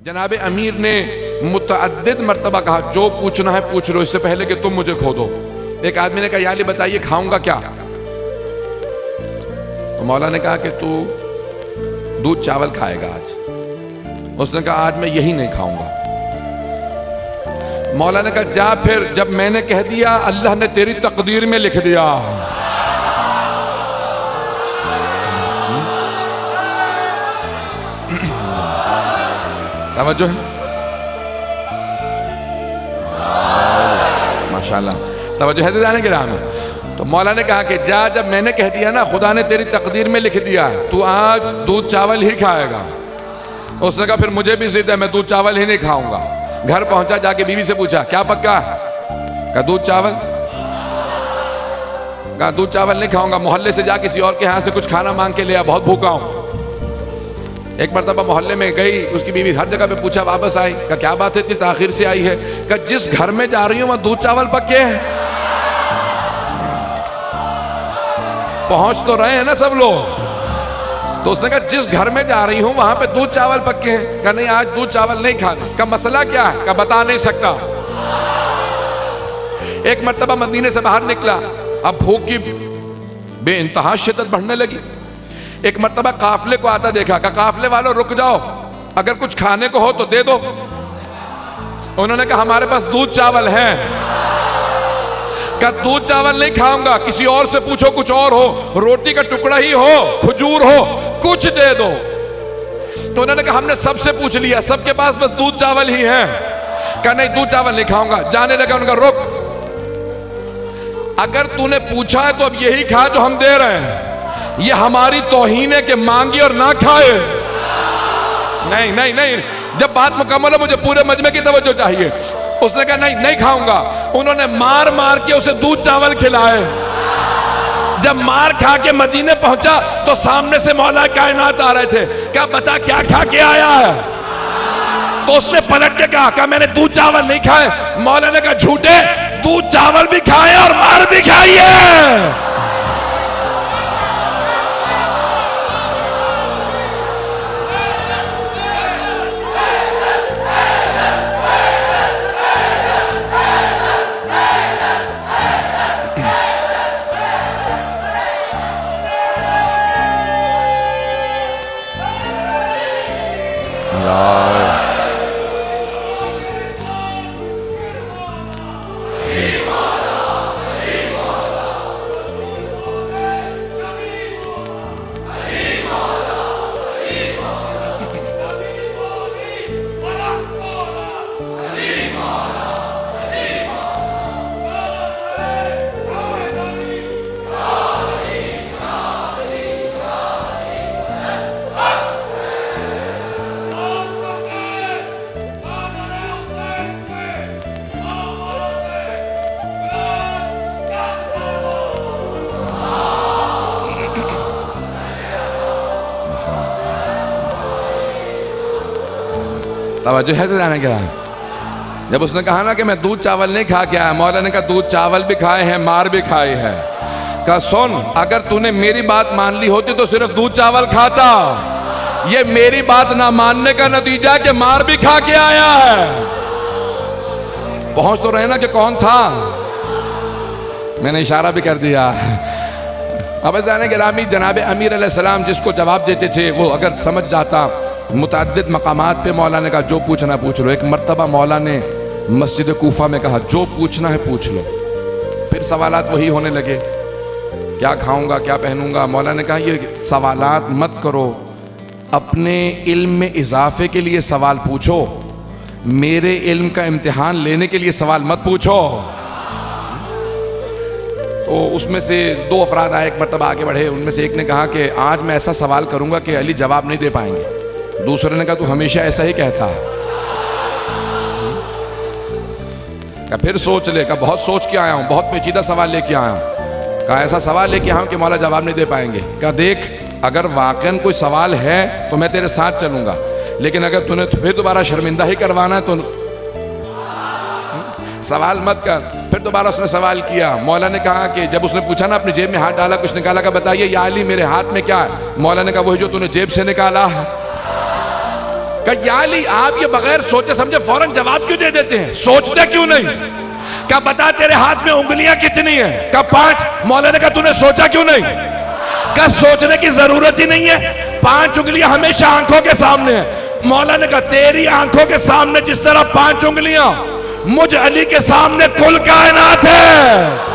जनाब अमीर ने मुतअद्दिद मरतबा कहा जो पूछना है पूछ लो, इससे पहले कि तुम मुझे खो दो। एक आदमी ने कहा या अली बताइए खाऊंगा क्या? तो मौला ने कहा कि तू दूध चावल खाएगा आज। उसने कहा आज मैं यही नहीं खाऊंगा। मौला ने कहा जा फिर, जब मैंने कह दिया अल्लाह ने तेरी तकदीर में लिख दिया। तवज्जो है माशाल्लाह, तवज्जो है जाने के राम। तो मौला ने कहा कि जा, जब मैंने कह दिया ना खुदा ने तेरी तकदीर में लिख दिया तू आज दूध चावल ही खाएगा। उसने कहा फिर मुझे भी जिद है, मैं दूध चावल ही नहीं खाऊंगा। घर पहुंचा, जाके बीवी से पूछा क्या पक्का? कहा दूध चावल। कहा दूध चावल नहीं खाऊंगा, मोहल्ले से जा किसी और के यहाँ से कुछ खाना मांग के ले आ, बहुत भूखा हूं। एक मरतबा मोहल्ले में गई, उसकी बीवी हर जगह पे पूछा, वापस आई। कहा क्या बात है इतनी ताखिर से आई है? कहा जिस घर में जा रही हूं वहां दूध चावल पके हैं। पहुंच तो रहे हैं ना सब लोग। तो उसने कहा जिस घर में जा रही हूं वहां पे दूध चावल पके हैं। कहा नहीं आज दूध चावल नहीं खाना। का मसला क्या है? कहा बता नहीं सकता। एक मरतबा मदीने से बाहर निकला, अब भूख की बेइंतहा शिद्दत बढ़ने लगी। एक मरतबा काफले को आता देखा। कहा काफले वालों रुक जाओ, अगर कुछ खाने को हो तो दे दो। उन्होंने कहा हमारे पास दूध चावल है। कहा दूध चावल नहीं खाऊंगा, किसी और से पूछो कुछ और हो, रोटी का टुकड़ा ही हो, खजूर हो, कुछ दे दो। तो उन्होंने कहा हमने सबसे पूछ लिया, सबके पास बस दूध चावल ही है। कहा नहीं दूध चावल नहीं खाऊंगा। जाने लगा, उनका रुक, अगर तूने पूछा है तो अब यही खा जो हम दे रहे हैं। ये हमारी तौहीन है कि मांगी और ना खाए। नहीं नहीं नहीं, जब बात मुकम्मल हो मुझे पूरे मजमे की तवज्जो चाहिए। उसने कहा नहीं नहीं खाऊंगा। उन्होंने मार मार के उसे दूध चावल खिलाए। जब मार खा के मदीने पहुंचा तो सामने से मौला कायनात आ रहे थे। क्या बता क्या खा के आया है? तो उसने पलट के कहा मैंने दूध चावल नहीं खाए। मौला ने कहा झूठे, दूध चावल भी खाए और मार भी खाई है। तवज्जो है तो जाने क्या? जब उसने कहा ना कि मैं दूध चावल नहीं खा के आया, मौला ने कहा दूध चावल भी खाए हैं, मार भी खाई है। कहा सुन, अगर तूने मेरी बात मान ली होती तो सिर्फ दूध चावल खाता। ये मेरी बात ना मानने का नतीजा कि मार भी खा के आया है। पहुंच तो रहे ना कि कौन था? मैंने इशारा भी कर दिया। अब जाने के रामी जनाब अमीर अलैहिस्सलाम जिसको जवाब देते थे वो अगर समझ जाता, मुतअद्दिद मकामात पे मौला ने कहा जो पूछना पूछ लो। एक मरतबा मौला ने मस्जिद कूफा में कहा जो पूछना है पूछ लो। फिर सवालात वही होने लगे, क्या खाऊंगा, क्या पहनूंगा। मौला ने कहा ये सवालात मत करो, अपने इल्म में इजाफे के लिए सवाल पूछो, मेरे इल्म का इम्तिहान लेने के लिए सवाल मत पूछो। तो उसमें से दो अफराद आए, एक मरतबा आगे बढ़े। उनमें से एक ने कहा कि आज मैं ऐसा सवाल करूंगा कि अली जवाब नहीं दे पाएंगे। दूसरे ने कहा तू हमेशा ऐसा ही कहता है। क्या फिर सोच ले? का बहुत सोच के आया हूं, बहुत पेचीदा सवाल लेके आया हूं। कहा ऐसा सवाल लेके आया हूं कि मौला जवाब नहीं दे पाएंगे। क्या देख, अगर वाकई कोई सवाल है तो मैं तेरे साथ चलूंगा, लेकिन अगर तूने फिर दोबारा शर्मिंदा ही करवाना है तो सवाल मत कर। फिर दोबारा उसने सवाल किया। मौला ने कहा कि जब उसने पूछा ना अपनी जेब में हाथ डाला, कुछ निकाला, का बताइए या अली मेरे हाथ में क्या है? मौला ने कहा वही जो तूने जेब से निकाला है। कहा या अली, आप ये बगैर सोचे समझे फौरन जवाब क्यों दे देते हैं, सोचते क्यों नहीं? कहा बता तेरे हाथ में उंगलियां कितनी है? कहा 5। मौला ने कहा तूने सोचा क्यों नहीं? कहा सोचने की जरूरत ही नहीं है, 5 उंगलियां हमेशा आंखों के सामने है। मौला ने कहा तेरी आंखों के सामने जिस तरह 5 उंगलियां मुझ अली के सामने कुल कायनात है।